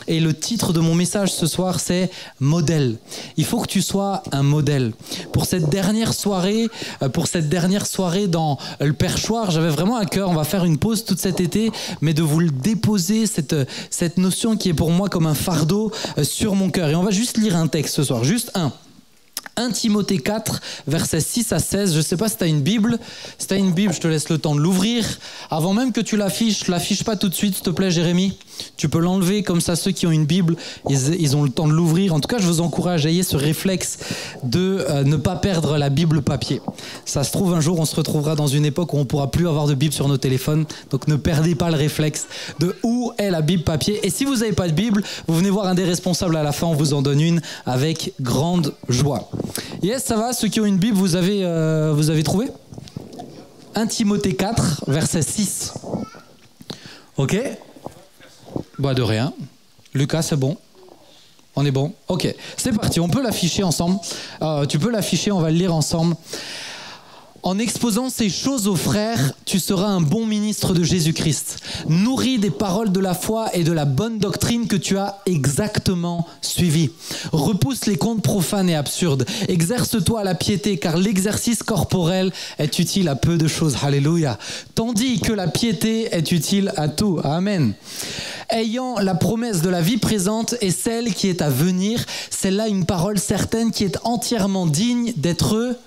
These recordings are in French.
Et le titre de mon message ce soir, c'est « Modèle ». Il faut que tu sois un modèle. Pour cette dernière soirée dans le perchoir, j'avais vraiment à cœur, on va faire une pause tout cet été, mais de vous le déposer, cette notion qui est pour moi comme un fardeau sur mon cœur. Et on va juste lire un texte ce soir, juste un. 1 Timothée 4, versets 6 à 16. Je ne sais pas si tu as une Bible. Si tu as une Bible, je te laisse le temps de l'ouvrir. Avant même que tu l'affiches, l'affiche pas tout de suite, s'il te plaît, Jérémy. Tu peux l'enlever, comme ça, ceux qui ont une Bible, ils ont le temps de l'ouvrir. En tout cas, je vous encourage à ayez ce réflexe de ne pas perdre la Bible papier. Ça se trouve, un jour, on se retrouvera dans une époque où on ne pourra plus avoir de Bible sur nos téléphones. Donc, ne perdez pas le réflexe de où est la Bible papier. Et si vous n'avez pas de Bible, vous venez voir un des responsables à la fin, on vous en donne une avec grande joie. Yes, ça va, ceux qui ont une Bible, vous avez trouvé 1 Timothée 4, verset 6. Ok. Bah de rien. Lucas, c'est bon. On est bon. Ok, c'est parti, on peut l'afficher ensemble. Tu peux l'afficher, on va le lire ensemble. En exposant ces choses aux frères, tu seras un bon ministre de Jésus-Christ, nourri des paroles de la foi et de la bonne doctrine que tu as exactement suivies. Repousse les contes profanes et absurdes. Exerce-toi à la piété, car l'exercice corporel est utile à peu de choses. Alléluia. Tandis que la piété est utile à tout. Amen. Ayant la promesse de la vie présente et celle qui est à venir, c'est là une parole certaine qui est entièrement digne d'être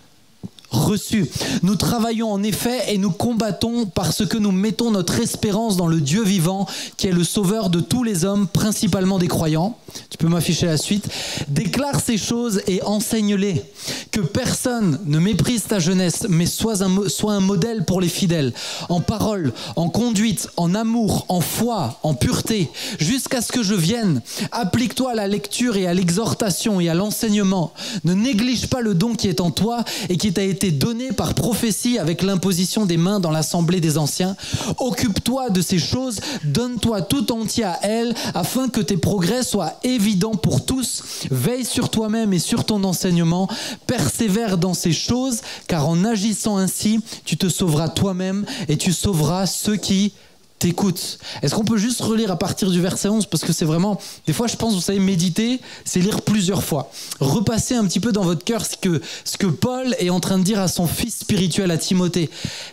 reçu. Nous travaillons en effet et nous combattons parce que nous mettons notre espérance dans le Dieu vivant qui est le sauveur de tous les hommes, principalement des croyants. Tu peux m'afficher la suite. Déclare ces choses et enseigne-les. Que personne ne méprise ta jeunesse, mais sois un modèle pour les fidèles, en parole, en conduite, en amour, en foi, en pureté, jusqu'à ce que je vienne. Applique-toi à la lecture et à l'exhortation et à l'enseignement. Ne néglige pas le don qui est en toi et qui t'a été donné par prophétie avec l'imposition des mains dans l'assemblée des anciens. Occupe-toi de ces choses, donne-toi tout entier à elles, afin que tes progrès soient évidents pour tous. Veille sur toi-même et sur ton enseignement. Persévère dans ces choses, car en agissant ainsi, tu te sauveras toi-même et tu sauveras ceux qui t'écoutes. Est-ce qu'on peut juste relire à partir du verset 11 parce que c'est vraiment, des fois je pense, vous savez, méditer, c'est lire plusieurs fois. Repassez un petit peu dans votre cœur ce que Paul est en train de dire à son fils spirituel, à Timothée.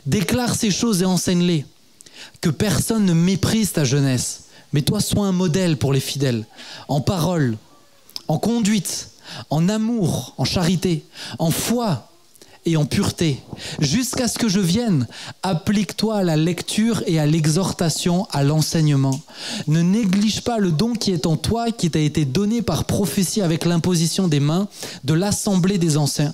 Déclare ces choses et enseigne-les. Que personne ne méprise ta jeunesse, mais toi sois un modèle pour les fidèles, en parole, en conduite, en amour, en charité, en foi et en pureté. Jusqu'à ce que je vienne, applique-toi à la lecture et à l'exhortation, à l'enseignement. Ne néglige pas le don qui est en toi, qui t'a été donné par prophétie avec l'imposition des mains de l'assemblée des anciens.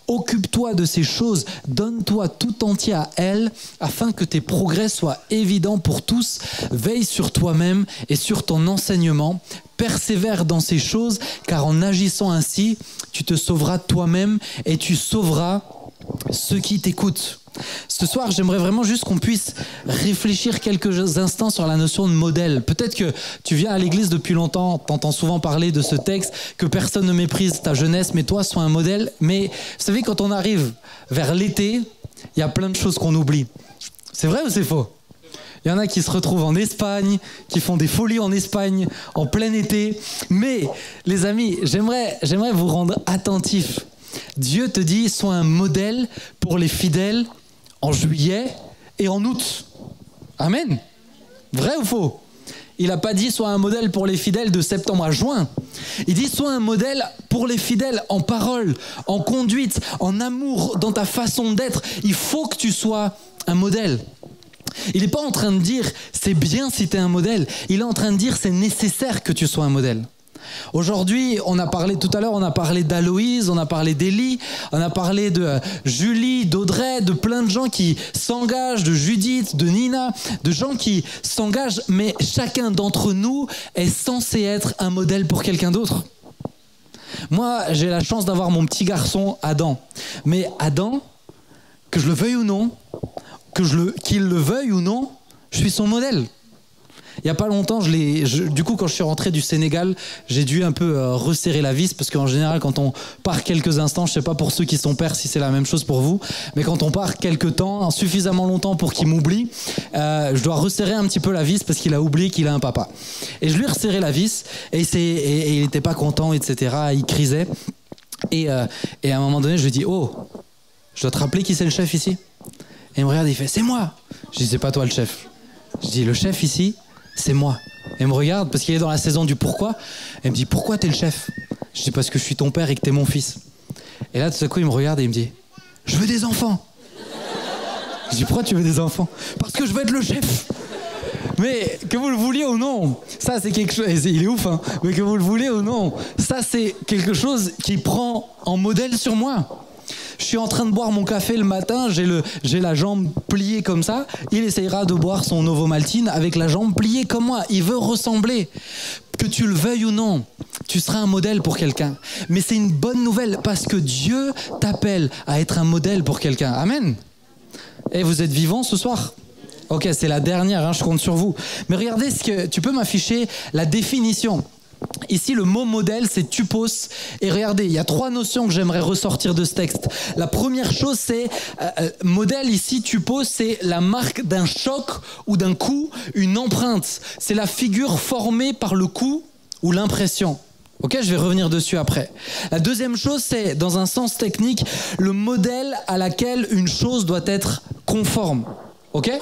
Occupe-toi de ces choses, donne-toi tout entier à elles, afin que tes progrès soient évidents pour tous. Veille sur toi-même et sur ton enseignement. Persévère dans ces choses, car en agissant ainsi, tu te sauveras toi-même et tu sauveras ceux qui t'écoutent. Ce soir, j'aimerais vraiment juste qu'on puisse réfléchir quelques instants sur la notion de modèle. Peut-être que tu viens à l'église depuis longtemps, t'entends souvent parler de ce texte, que personne ne méprise ta jeunesse, mais toi, sois un modèle. Mais vous savez, quand on arrive vers l'été, il y a plein de choses qu'on oublie. C'est vrai ou c'est faux ? Il y en a qui se retrouvent en Espagne, qui font des folies en Espagne en plein été. Mais, les amis, j'aimerais vous rendre attentifs. Dieu te dit, sois un modèle pour les fidèles en juillet et en août. Amen. Vrai ou faux ? Il n'a pas dit, sois un modèle pour les fidèles de septembre à juin. Il dit, sois un modèle pour les fidèles en parole, en conduite, en amour, dans ta façon d'être. Il faut que tu sois un modèle. Il n'est pas en train de dire c'est bien si tu es un modèle. Il est en train de dire c'est nécessaire que tu sois un modèle. Aujourd'hui, tout à l'heure, on a parlé d'Aloïse, on a parlé d'Élie, on a parlé de Julie, d'Audrey, de plein de gens qui s'engagent, de Judith, de Nina, de gens qui s'engagent, mais chacun d'entre nous est censé être un modèle pour quelqu'un d'autre. Moi, j'ai la chance d'avoir mon petit garçon Adam. Mais Adam, que je le veuille ou non, qu'il le veuille ou non, je suis son modèle. Il n'y a pas longtemps, du coup, quand je suis rentré du Sénégal, j'ai dû un peu resserrer la vis parce qu'en général, quand on part quelques instants, je ne sais pas pour ceux qui sont pères si c'est la même chose pour vous, mais quand on part quelques temps, suffisamment longtemps pour qu'il m'oublie, je dois resserrer un petit peu la vis parce qu'il a oublié qu'il a un papa. Et je lui ai resserré la vis et il n'était pas content, etc. Il crisait. Et à un moment donné, je lui dis « Oh, je dois te rappeler qui c'est le chef ici ?» Et il me regarde et il fait « C'est moi !» Je dis « C'est pas toi le chef. » Je dis « Le chef ici, c'est moi. » Et il me regarde parce qu'il est dans la saison du pourquoi. Et il me dit « Pourquoi t'es le chef ?» Je dis « Parce que je suis ton père et que t'es mon fils. » Et là, tout à coup, il me regarde et il me dit « Je veux des enfants. » Je dis « Pourquoi tu veux des enfants ?»« Parce que je veux être le chef. » Mais que vous le vouliez ou non, ça c'est quelque chose, il est ouf, hein, mais que vous le vouliez ou non, ça c'est quelque chose qui prend en modèle sur moi. Je suis en train de boire mon café le matin, j'ai la jambe pliée comme ça, il essayera de boire son Novomaltine avec la jambe pliée comme moi, il veut ressembler. Que tu le veuilles ou non, tu seras un modèle pour quelqu'un. Mais c'est une bonne nouvelle parce que Dieu t'appelle à être un modèle pour quelqu'un. Amen. Et vous êtes vivants ce soir ? Ok, c'est la dernière, hein, je compte sur vous. Mais regardez, tu peux m'afficher la définition. Ici, le mot modèle, c'est tupos. Et regardez, il y a 3 notions que j'aimerais ressortir de ce texte. La première chose, c'est modèle, ici, tupos, c'est la marque d'un choc ou d'un coup, une empreinte. C'est la figure formée par le coup ou l'impression. Ok, je vais revenir dessus après. La deuxième chose, c'est, dans un sens technique, le modèle à laquelle une chose doit être conforme. Ok ?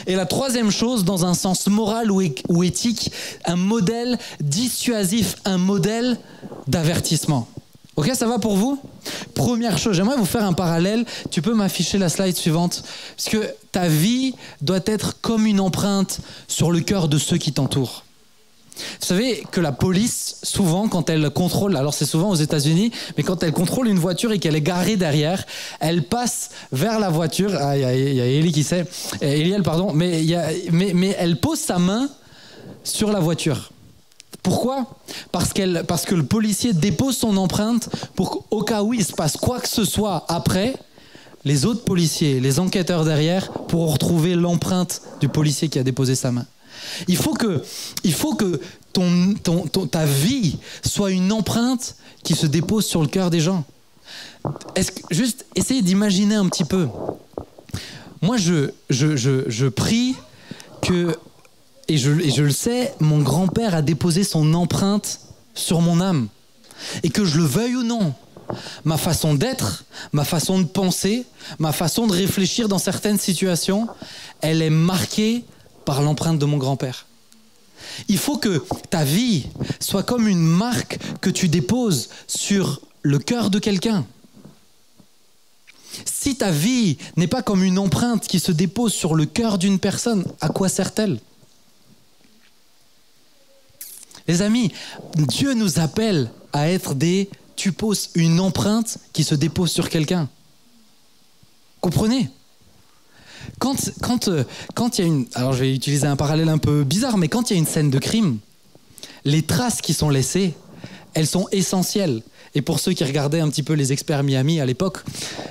Et la troisième chose, dans un sens moral ou éthique, un modèle dissuasif, un modèle d'avertissement. Ok, ça va pour vous ? Première chose, j'aimerais vous faire un parallèle. Tu peux m'afficher la slide suivante ? Parce que ta vie doit être comme une empreinte sur le cœur de ceux qui t'entourent. Vous savez que la police, souvent, quand elle contrôle, alors c'est souvent aux États-Unis, mais quand elle contrôle une voiture et qu'elle est garée derrière, elle passe vers la voiture. Ah, il y a Élie qui sait, Eliel, pardon, mais elle pose sa main sur la voiture. Pourquoi ? Parce que le policier dépose son empreinte pour qu'au cas où il se passe quoi que ce soit après, les autres policiers, les enquêteurs derrière, pourront retrouver l'empreinte du policier qui a déposé sa main. Il faut que ta vie soit une empreinte qui se dépose sur le cœur des gens. Juste essayez d'imaginer un petit peu. Moi, je prie que, et je le sais, mon grand-père a déposé son empreinte sur mon âme. Et que je le veuille ou non, ma façon d'être, ma façon de penser, ma façon de réfléchir dans certaines situations, elle est marquée par l'empreinte de mon grand-père. Il faut que ta vie soit comme une marque que tu déposes sur le cœur de quelqu'un. Si ta vie n'est pas comme une empreinte qui se dépose sur le cœur d'une personne, à quoi sert-elle ? Les amis, Dieu nous appelle à être une empreinte qui se dépose sur quelqu'un. Comprenez ? Quand il y a une... Alors je vais utiliser un parallèle un peu bizarre, mais quand il y a une scène de crime, les traces qui sont laissées, elles sont essentielles. Et pour ceux qui regardaient un petit peu les experts Miami à l'époque,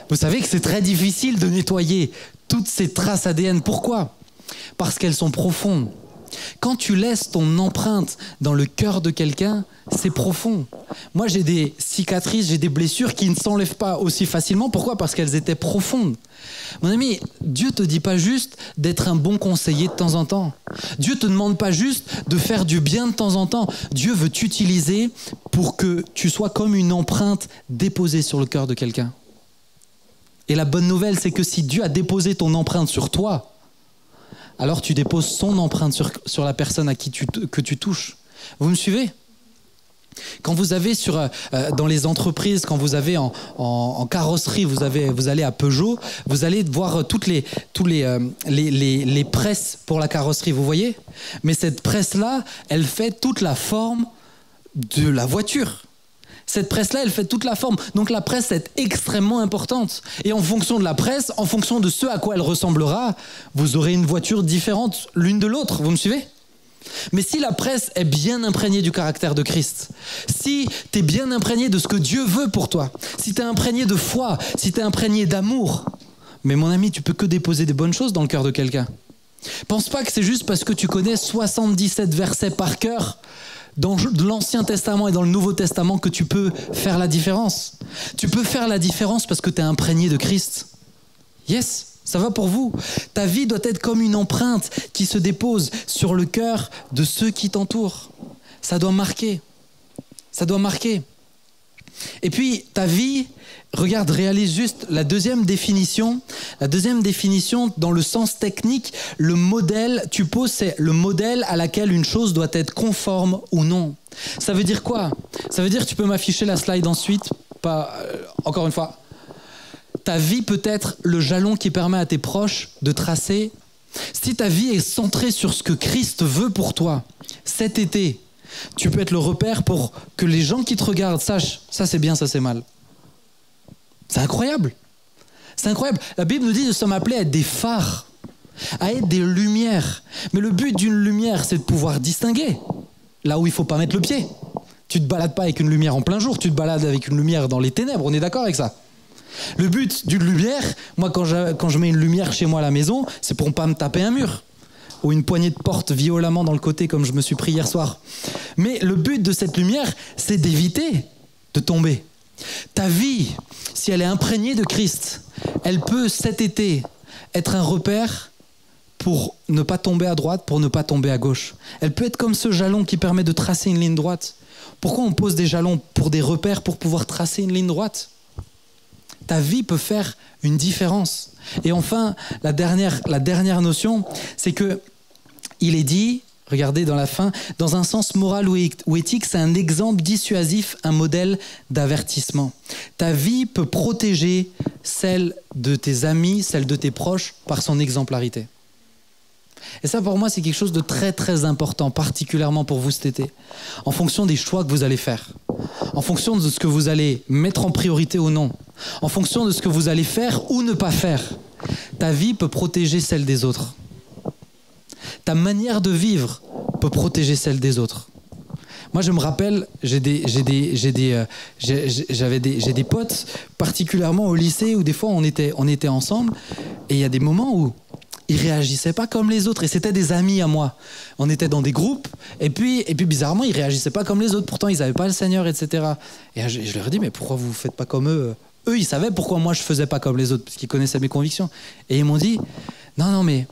vous savez que c'est très difficile de nettoyer toutes ces traces ADN. Pourquoi ? Parce qu'elles sont profondes. Quand tu laisses ton empreinte dans le cœur de quelqu'un, c'est profond. Moi, j'ai des cicatrices, j'ai des blessures qui ne s'enlèvent pas aussi facilement. Pourquoi ? Parce qu'elles étaient profondes. Mon ami, Dieu ne te dit pas juste d'être un bon conseiller de temps en temps. Dieu ne te demande pas juste de faire du bien de temps en temps. Dieu veut t'utiliser pour que tu sois comme une empreinte déposée sur le cœur de quelqu'un. Et la bonne nouvelle, c'est que si Dieu a déposé ton empreinte sur toi, alors tu déposes son empreinte sur la personne que tu touches. Vous me suivez ? Quand vous avez dans les entreprises, quand vous avez en carrosserie, vous allez à Peugeot, vous allez voir toutes les presses pour la carrosserie, vous voyez ? Mais cette presse-là, elle fait toute la forme de la voiture. Cette presse-là, elle fait toute la forme. Donc la presse est extrêmement importante. Et en fonction de la presse, en fonction de ce à quoi elle ressemblera, vous aurez une voiture différente l'une de l'autre. Vous me suivez ? Mais si la presse est bien imprégnée du caractère de Christ, si tu es bien imprégné de ce que Dieu veut pour toi, si tu es imprégné de foi, si tu es imprégné d'amour, mais mon ami, tu peux que déposer des bonnes choses dans le cœur de quelqu'un. Pense pas que c'est juste parce que tu connais 77 versets par cœur dans l'Ancien Testament et dans le Nouveau Testament que tu peux faire la différence. Tu peux faire la différence parce que tu es imprégné de Christ. Yes, ça va pour vous. Ta vie doit être comme une empreinte qui se dépose sur le cœur de ceux qui t'entourent. Ça doit marquer. Ça doit marquer. Et puis, ta vie, regarde, réalise juste la deuxième définition. La deuxième définition, dans le sens technique, le modèle, tu poses, c'est le modèle à laquelle une chose doit être conforme ou non. Ça veut dire quoi? Ça veut dire, tu peux m'afficher la slide ensuite, encore une fois. Ta vie peut être le jalon qui permet à tes proches de tracer. Si ta vie est centrée sur ce que Christ veut pour toi, cet été, tu peux être le repère pour que les gens qui te regardent sachent, ça c'est bien, ça c'est mal. C'est incroyable. C'est incroyable. La Bible nous dit que nous sommes appelés à être des phares, à être des lumières. Mais le but d'une lumière, c'est de pouvoir distinguer là où il ne faut pas mettre le pied. Tu ne te balades pas avec une lumière en plein jour, tu te balades avec une lumière dans les ténèbres, on est d'accord avec ça? Le but d'une lumière, moi quand je mets une lumière chez moi à la maison, c'est pour ne pas me taper un mur ou une poignée de porte violemment dans le côté comme je me suis pris hier soir. Mais le but de cette lumière, c'est d'éviter de tomber. Ta vie, si elle est imprégnée de Christ, elle peut cet été être un repère pour ne pas tomber à droite, pour ne pas tomber à gauche. Elle peut être comme ce jalon qui permet de tracer une ligne droite. Pourquoi on pose des jalons pour des repères pour pouvoir tracer une ligne droite? Ta vie peut faire une différence. Et enfin, la dernière notion, c'est que il est dit, regardez dans la fin, dans un sens moral ou éthique, c'est un exemple dissuasif, un modèle d'avertissement. Ta vie peut protéger celle de tes amis, celle de tes proches par son exemplarité. Et ça, pour moi, c'est quelque chose de très, très important, particulièrement pour vous cet été. En fonction des choix que vous allez faire, en fonction de ce que vous allez mettre en priorité ou non, en fonction de ce que vous allez faire ou ne pas faire, ta vie peut protéger celle des autres. Ta manière de vivre peut protéger celle des autres. Moi, je me rappelle, j'ai des potes, particulièrement au lycée, où des fois on était ensemble, et il y a des moments où ils réagissaient pas comme les autres, et c'était des amis à moi. On était dans des groupes, et puis bizarrement, ils réagissaient pas comme les autres. Pourtant, ils avaient pas le Seigneur, etc. Et je leur ai dit, mais pourquoi vous faites pas comme eux? Eux, ils savaient pourquoi moi je faisais pas comme les autres, parce qu'ils connaissaient mes convictions. Et ils m'ont dit, non, mais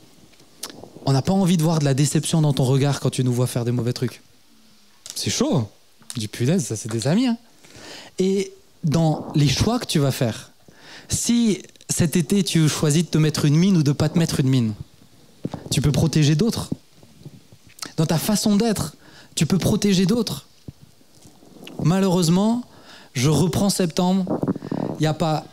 on n'a pas envie de voir de la déception dans ton regard quand tu nous vois faire des mauvais trucs. C'est chaud. Je dis, punaise, ça c'est des amis. Hein. Et dans les choix que tu vas faire, si cet été tu choisis de te mettre une mine ou de ne pas te mettre une mine, tu peux protéger d'autres. Dans ta façon d'être, tu peux protéger d'autres. Malheureusement, je reprends septembre, il n'y a pas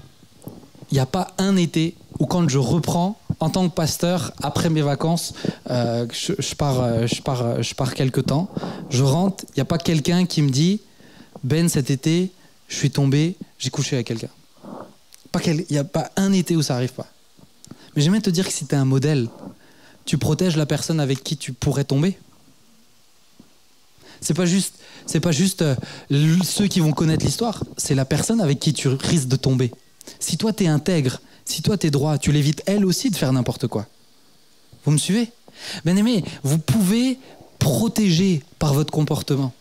un été où quand je reprends, en tant que pasteur, après mes vacances, je pars quelque temps, je rentre, il n'y a pas quelqu'un qui me dit « Ben, cet été, je suis tombé, j'ai couché avec quelqu'un ». Il n'y a pas un été où ça n'arrive pas. Mais j'aimerais te dire que si tu es un modèle, tu protèges la personne avec qui tu pourrais tomber. C'est pas juste ceux qui vont connaître l'histoire, c'est la personne avec qui tu risques de tomber. Si toi, tu es intègre, si toi, tu es droit, tu l'évites elle aussi de faire n'importe quoi. Vous me suivez? Bien-aimés, vous pouvez protéger par votre comportement.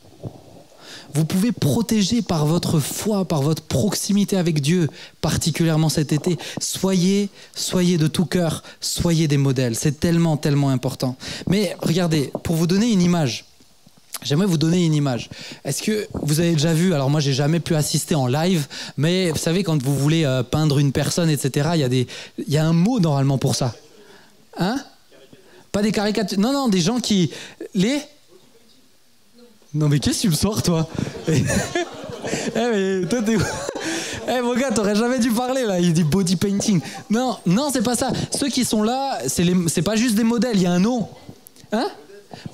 Vous pouvez protéger par votre foi, par votre proximité avec Dieu, particulièrement cet été. Soyez de tout cœur, soyez des modèles. C'est tellement, tellement important. Mais regardez, pour vous donner une image, j'aimerais vous donner une image. Est-ce que vous avez déjà vu, alors moi j'ai jamais pu assister en live, mais vous savez quand vous voulez peindre une personne, etc., il y a un mot normalement pour ça. Hein? Pas des caricatures. Non, des gens qui... Non mais qu'est-ce que tu me sors toi? Mais toi t'es... mon gars, t'aurais jamais dû parler là, il dit body painting. Non, c'est pas ça. Ceux qui sont là, c'est pas juste des modèles, il y a un nom. Hein?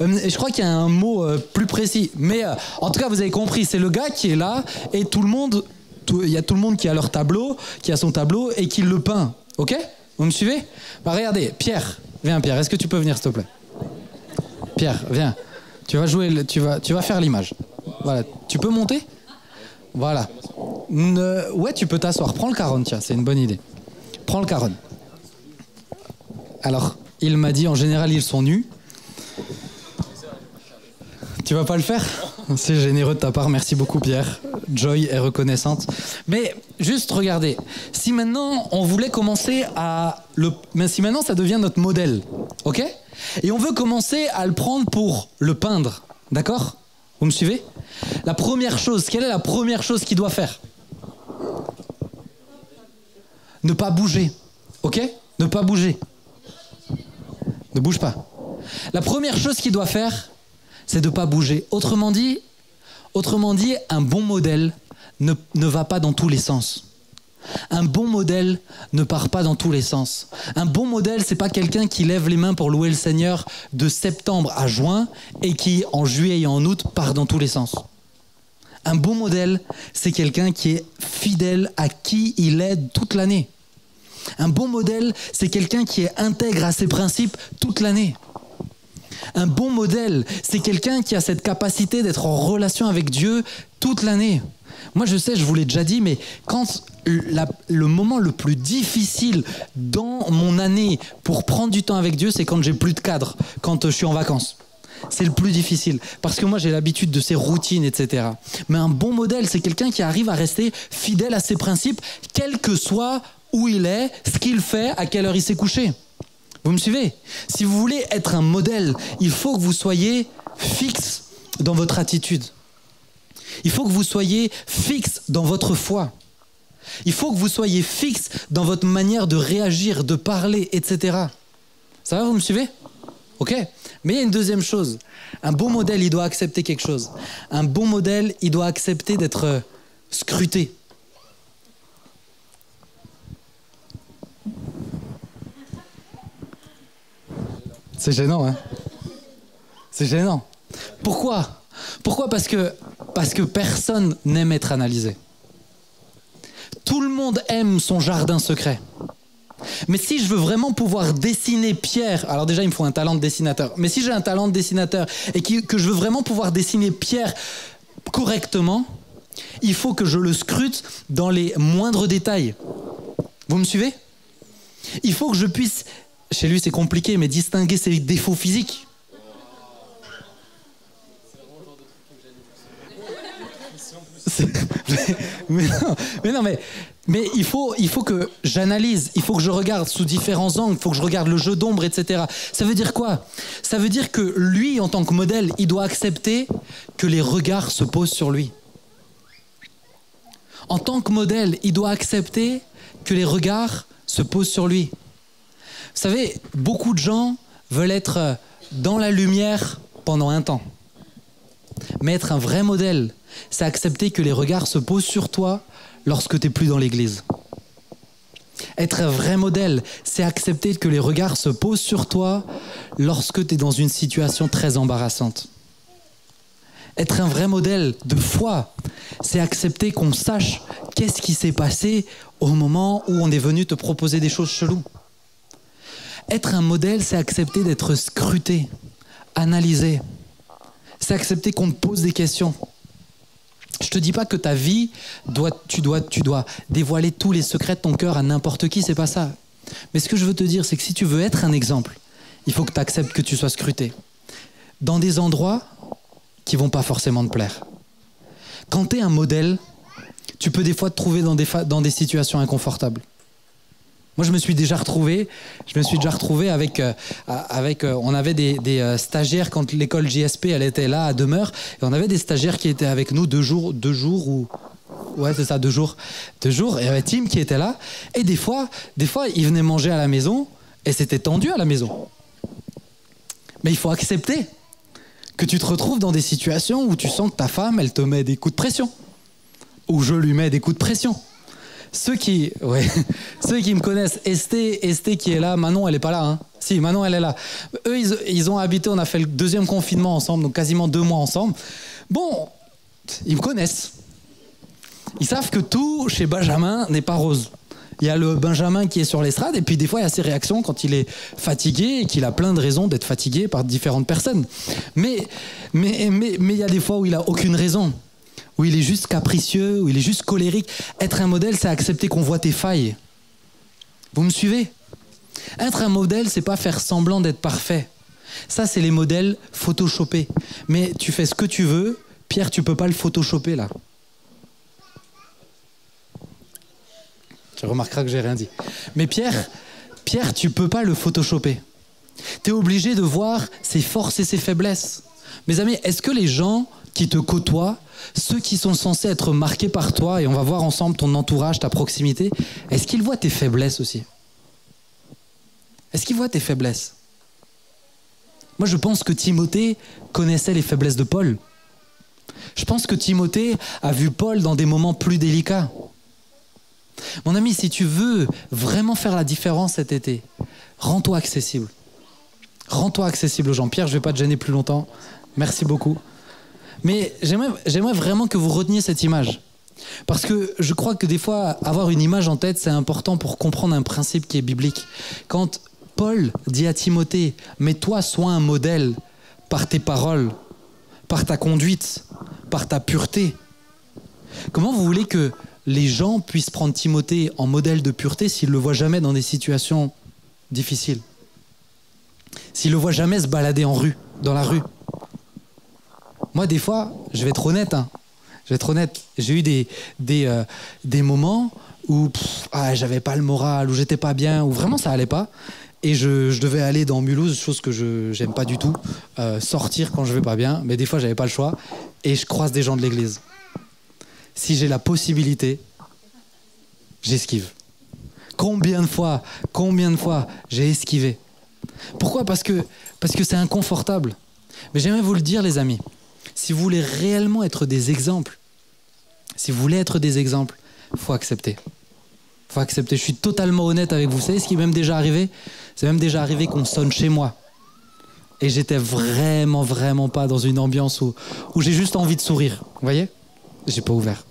Je crois qu'il y a un mot plus précis. Mais en tout cas, vous avez compris, c'est le gars qui est là et il y a tout le monde qui a leur tableau, qui a son tableau et qui le peint. Ok? Vous me suivez? Bah regardez, Pierre, viens Pierre, est-ce que tu peux venir s'il te plaît? Pierre, viens. Tu vas jouer, tu vas faire l'image. Voilà, tu peux monter? Voilà. Ouais, tu peux t'asseoir. Prends le caron, tiens, c'est une bonne idée. Prends le caron. Alors, il m'a dit, en général, ils sont nus. Tu vas pas le faire? C'est généreux de ta part, merci beaucoup Pierre. Joy est reconnaissante. Mais juste regardez, si maintenant on voulait commencer mais si maintenant ça devient notre modèle, ok? Et on veut commencer à le prendre pour le peindre, d'accord? Vous me suivez? La première chose, quelle est la première chose qu'il doit faire? Ne pas bouger, ok? Ne pas bouger. Ne bouge pas. La première chose qu'il doit faire, c'est de ne pas bouger. Autrement dit, un bon modèle ne va pas dans tous les sens. Un bon modèle ne part pas dans tous les sens. Un bon modèle, c'est pas quelqu'un qui lève les mains pour louer le Seigneur de septembre à juin et qui, en juillet et en août, part dans tous les sens. Un bon modèle, c'est quelqu'un qui est fidèle à qui il est toute l'année. Un bon modèle, c'est quelqu'un qui est intègre à ses principes toute l'année. Un bon modèle, c'est quelqu'un qui a cette capacité d'être en relation avec Dieu toute l'année. Moi, je sais, je vous l'ai déjà dit, mais quand le moment le plus difficile dans mon année pour prendre du temps avec Dieu, c'est quand j'ai plus de cadre, quand je suis en vacances. C'est le plus difficile, parce que moi, j'ai l'habitude de ces routines, etc. Mais un bon modèle, c'est quelqu'un qui arrive à rester fidèle à ses principes, quel que soit où il est, ce qu'il fait, à quelle heure il s'est couché. Vous me suivez? Si vous voulez être un modèle, il faut que vous soyez fixe dans votre attitude. Il faut que vous soyez fixe dans votre foi. Il faut que vous soyez fixe dans votre manière de réagir, de parler, etc. Ça va, vous me suivez? Ok? Mais il y a une deuxième chose. Un bon modèle, il doit accepter quelque chose. Un bon modèle, il doit accepter d'être scruté. C'est gênant, hein? C'est gênant. Pourquoi? Pourquoi? Parce que personne n'aime être analysé. Tout le monde aime son jardin secret. Mais si je veux vraiment pouvoir dessiner Pierre, alors déjà il me faut un talent de dessinateur, mais si j'ai un talent de dessinateur et que je veux vraiment pouvoir dessiner Pierre correctement, il faut que je le scrute dans les moindres détails. Vous me suivez? Il faut que je puisse... Chez lui, c'est compliqué, mais distinguer ses défauts physiques. Mais il faut que j'analyse, il faut que je regarde sous différents angles, il faut que je regarde le jeu d'ombre, etc. Ça veut dire quoi? Ça veut dire que lui, en tant que modèle, il doit accepter que les regards se posent sur lui. En tant que modèle, il doit accepter que les regards se posent sur lui. Vous savez, beaucoup de gens veulent être dans la lumière pendant un temps. Mais être un vrai modèle, c'est accepter que les regards se posent sur toi lorsque tu n'es plus dans l'église. Être un vrai modèle, c'est accepter que les regards se posent sur toi lorsque tu es dans une situation très embarrassante. Être un vrai modèle de foi, c'est accepter qu'on sache qu'est-ce qui s'est passé au moment où on est venu te proposer des choses cheloues. Être un modèle, c'est accepter d'être scruté, analysé. C'est accepter qu'on te pose des questions. Je te dis pas que ta vie, tu dois dévoiler tous les secrets de ton cœur à n'importe qui, c'est pas ça. Mais ce que je veux te dire, c'est que si tu veux être un exemple, il faut que tu acceptes que tu sois scruté. Dans des endroits qui vont pas forcément te plaire. Quand tu es un modèle, tu peux des fois te trouver dans des situations inconfortables. Moi, je me suis déjà retrouvé avec on avait des stagiaires quand l'école JSP, elle était là à demeure, et on avait des stagiaires qui étaient avec nous 2 jours ou... Ouais, c'est ça, 2 jours. 2 jours, et il y avait Tim qui était là, et des fois, ils venaient manger à la maison, et c'était tendu à la maison. Mais il faut accepter que tu te retrouves dans des situations où tu sens que ta femme, elle te met des coups de pression, ou je lui mets des coups de pression. Ceux qui me connaissent, Esté qui est là, Manon elle est pas là, hein. Si, Manon elle est là. Eux ils ont habité, on a fait le 2e confinement ensemble, donc quasiment 2 mois ensemble. Bon, ils me connaissent. Ils savent que tout chez Benjamin n'est pas rose. Il y a le Benjamin qui est sur l'estrade, et puis des fois il y a ses réactions quand il est fatigué et qu'il a plein de raisons d'être fatigué par différentes personnes. Mais il y a des fois où il a aucune raison. Où il est juste capricieux, où il est juste colérique. Être un modèle, c'est accepter qu'on voit tes failles. Vous me suivez? Être un modèle, c'est pas faire semblant d'être parfait. Ça, c'est les modèles photoshopés. Mais tu fais ce que tu veux, Pierre, tu peux pas le photoshopper là. Tu remarqueras que j'ai rien dit. Mais Pierre, tu peux pas le photoshopper. Tu es obligé de voir ses forces et ses faiblesses. Mes amis, est-ce que les gens qui te côtoient, ceux qui sont censés être marqués par toi, et on va voir ensemble ton entourage, ta proximité, est-ce qu'ils voient tes faiblesses aussi? Est-ce qu'ils voient tes faiblesses? Moi, je pense que Timothée connaissait les faiblesses de Paul. Je pense que Timothée a vu Paul dans des moments plus délicats. Mon ami, si tu veux vraiment faire la différence cet été, rends-toi accessible. Rends-toi accessible aux gens. Pierre, je ne vais pas te gêner plus longtemps. Merci beaucoup. Mais j'aimerais vraiment que vous reteniez cette image. Parce que je crois que des fois, avoir une image en tête, c'est important pour comprendre un principe qui est biblique. Quand Paul dit à Timothée, mais toi, sois un modèle par tes paroles, par ta conduite, par ta pureté. Comment vous voulez que les gens puissent prendre Timothée en modèle de pureté s'ils ne le voient jamais dans des situations difficiles? S'ils ne le voient jamais se balader dans la rue? Moi, des fois, je vais être honnête, j'ai eu des moments où j'avais pas le moral, où j'étais pas bien, où vraiment ça allait pas. Et je devais aller dans Mulhouse, chose que j'aime pas du tout, sortir quand je vais pas bien, mais des fois j'avais pas le choix, et je croise des gens de l'église. Si j'ai la possibilité, j'esquive. Combien de fois j'ai esquivé? Pourquoi? Parce que c'est inconfortable. Mais j'aimerais vous le dire, les amis, si vous voulez réellement être des exemples, il faut accepter. Je suis totalement honnête avec vous. Vous savez ce qui m'est même déjà arrivé? C'est même déjà arrivé qu'on sonne chez moi. Et j'étais vraiment, vraiment pas dans une ambiance où j'ai juste envie de sourire. Vous voyez? J'ai pas ouvert.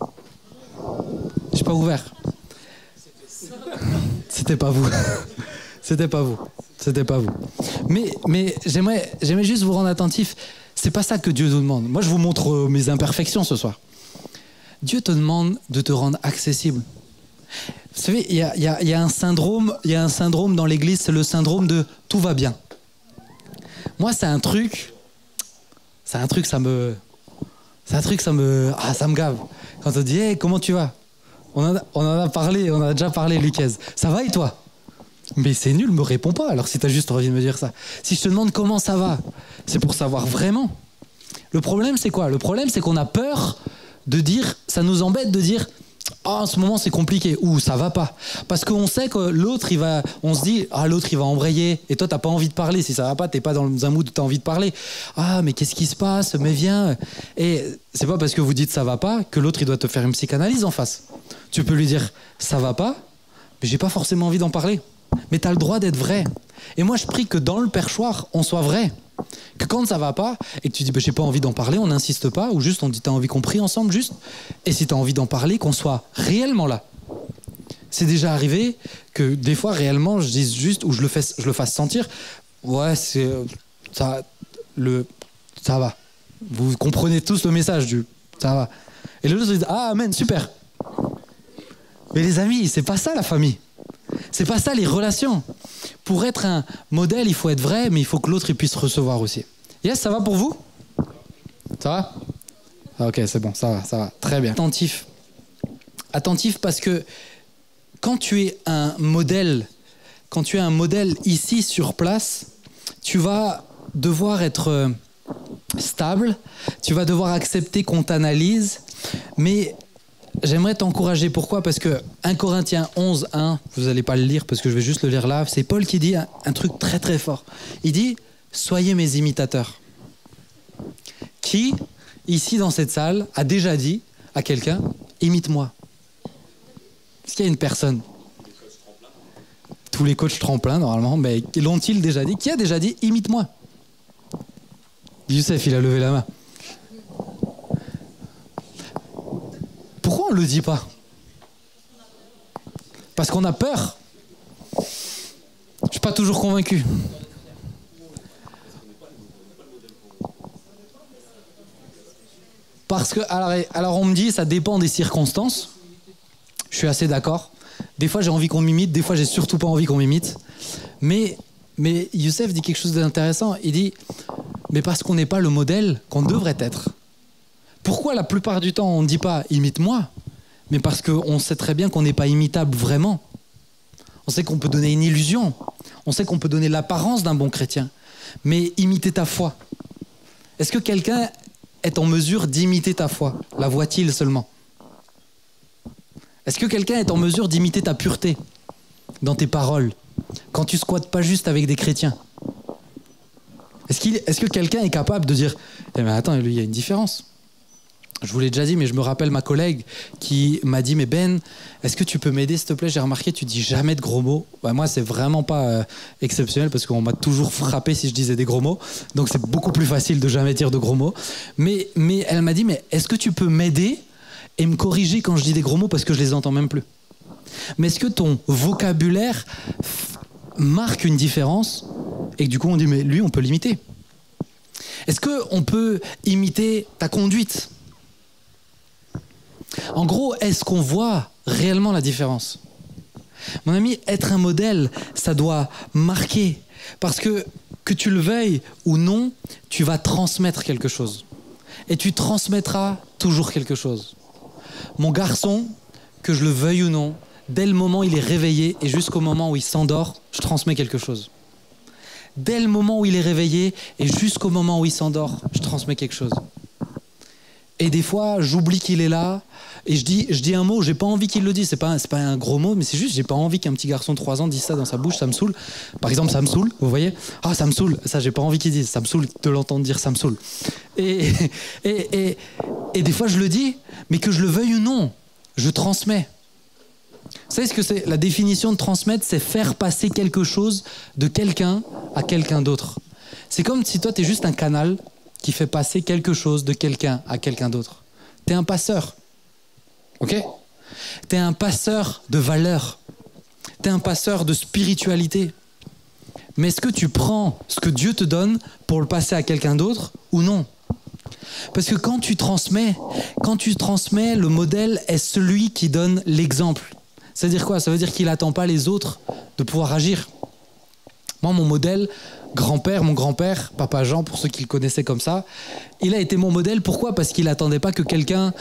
C'était pas vous. C'était pas vous. Mais j'aimerais juste vous rendre attentif. C'est pas ça que Dieu nous demande. Moi, je vous montre mes imperfections ce soir. Dieu te demande de te rendre accessible. Vous savez, il y a un syndrome dans l'église, c'est le syndrome de tout va bien. Moi, ça me gave. Quand on dit, hey, comment tu vas? On en a déjà parlé, Lucas. Ça va et toi? Mais c'est nul, me réponds pas. Alors si tu as juste envie de me dire ça. Si je te demande comment ça va, c'est pour savoir vraiment. Le problème, c'est quoi? Le problème, c'est qu'on a peur de dire, ça nous embête de dire, en ce moment c'est compliqué, ou ça va pas. Parce qu'on sait que l'autre, on se dit, l'autre il va embrayer, et toi t'as pas envie de parler. Si ça va pas, t'es pas dans un mood où t'as envie de parler. Mais qu'est-ce qui se passe? Mais viens. Et c'est pas parce que vous dites ça va pas que l'autre il doit te faire une psychanalyse en face. Tu peux lui dire, ça va pas, mais j'ai pas forcément envie d'en parler. Mais t'as le droit d'être vrai. Et moi je prie que dans le perchoir, on soit vrai. Que quand ça va pas, et que tu dis j'ai pas envie d'en parler, on n'insiste pas, ou juste on dit t'as envie qu'on prie ensemble juste. Et si t'as envie d'en parler, qu'on soit réellement là. C'est déjà arrivé que des fois réellement je dise juste, ou je le fasse sentir, ouais ça va. Vous comprenez tous le message du ça va. Et le autre dit amen, super. Mais les amis, c'est pas ça la famille. C'est pas ça les relations. Pour être un modèle, il faut être vrai, mais il faut que l'autre puisse recevoir aussi. Yes, ça va pour vous? Ça va? Ok, c'est bon, ça va. Très bien. Attentif parce que quand tu es un modèle ici sur place, tu vas devoir être stable, tu vas devoir accepter qu'on t'analyse, mais j'aimerais t'encourager. Pourquoi? Parce que 1 Corinthiens 11, 1, vous n'allez pas le lire parce que je vais juste le lire là, c'est Paul qui dit un truc très très fort. Il dit, soyez mes imitateurs. Qui, ici dans cette salle, a déjà dit à quelqu'un, imite-moi? Est-ce qu'il y a une personne? Tous les coachs tremplin normalement, mais l'ont-ils déjà dit? Qui a déjà dit, imite-moi? Youssef, il a levé la main. Pourquoi on ne le dit pas? Parce qu'on a peur. Je ne suis pas toujours convaincu. Parce que, alors on me dit, ça dépend des circonstances. Je suis assez d'accord. Des fois, j'ai envie qu'on m'imite. Des fois, j'ai surtout pas envie qu'on m'imite. Mais Youssef dit quelque chose d'intéressant. Il dit, mais parce qu'on n'est pas le modèle qu'on devrait être. Pourquoi la plupart du temps on ne dit pas « imite-moi » mais parce qu'on sait très bien qu'on n'est pas imitable vraiment. On sait qu'on peut donner une illusion. On sait qu'on peut donner l'apparence d'un bon chrétien. Mais imiter ta foi. Est-ce que quelqu'un est en mesure d'imiter ta foi? La voit-il seulement? Est-ce que quelqu'un est en mesure d'imiter ta pureté dans tes paroles, quand tu squattes pas juste avec des chrétiens? Est-ce que quelqu'un est capable de dire « Eh mais attends, lui, il y a une différence ». Je vous l'ai déjà dit, mais je me rappelle ma collègue qui m'a dit « Mais Ben, est-ce que tu peux m'aider, s'il te plaît? J'ai remarqué, tu dis jamais de gros mots. » Moi, c'est vraiment pas exceptionnel parce qu'on m'a toujours frappé si je disais des gros mots. Donc, c'est beaucoup plus facile de jamais dire de gros mots. Mais elle m'a dit « Mais est-ce que tu peux m'aider et me corriger quand je dis des gros mots parce que je les entends même plus? Mais est-ce que ton vocabulaire marque une différence? » Et que du coup, on dit « Mais lui, on peut l'imiter. » Est-ce qu'on peut imiter ta conduite? En gros, est-ce qu'on voit réellement la différence? Mon ami, être un modèle, ça doit marquer. Parce que tu le veuilles ou non, tu vas transmettre quelque chose. Et tu transmettras toujours quelque chose. Mon garçon, que je le veuille ou non, dès le moment où il est réveillé et jusqu'au moment où il s'endort, je transmets quelque chose. Dès le moment où il est réveillé et jusqu'au moment où il s'endort, je transmets quelque chose. Et des fois, j'oublie qu'il est là et je dis un mot, j'ai pas envie qu'il le dise. C'est pas un gros mot, mais c'est juste, j'ai pas envie qu'un petit garçon de 3 ans dise ça dans sa bouche, ça me saoule. Par exemple, ça me saoule, vous voyez? Ah, ça me saoule, ça, j'ai pas envie qu'il dise. Ça me saoule de l'entendre dire ça me saoule. Et des fois, je le dis, mais que je le veuille ou non, je transmets. Vous savez ce que c'est? La définition de transmettre, c'est faire passer quelque chose de quelqu'un à quelqu'un d'autre. C'est comme si toi, tu es juste un canal qui fait passer quelque chose de quelqu'un à quelqu'un d'autre. Tu es un passeur. Ok? Tu es un passeur de valeurs. Tu es un passeur de spiritualité. Mais est-ce que tu prends ce que Dieu te donne pour le passer à quelqu'un d'autre ou non? Parce que quand tu transmets, le modèle est celui qui donne l'exemple. Ça veut dire quoi? Ça veut dire qu'il n'attend pas les autres de pouvoir agir. Moi, mon modèle, mon grand-père, Papa Jean, pour ceux qui le connaissaient comme ça, il a été mon modèle. Pourquoi? Parce qu'il n'attendait pas que quelqu'un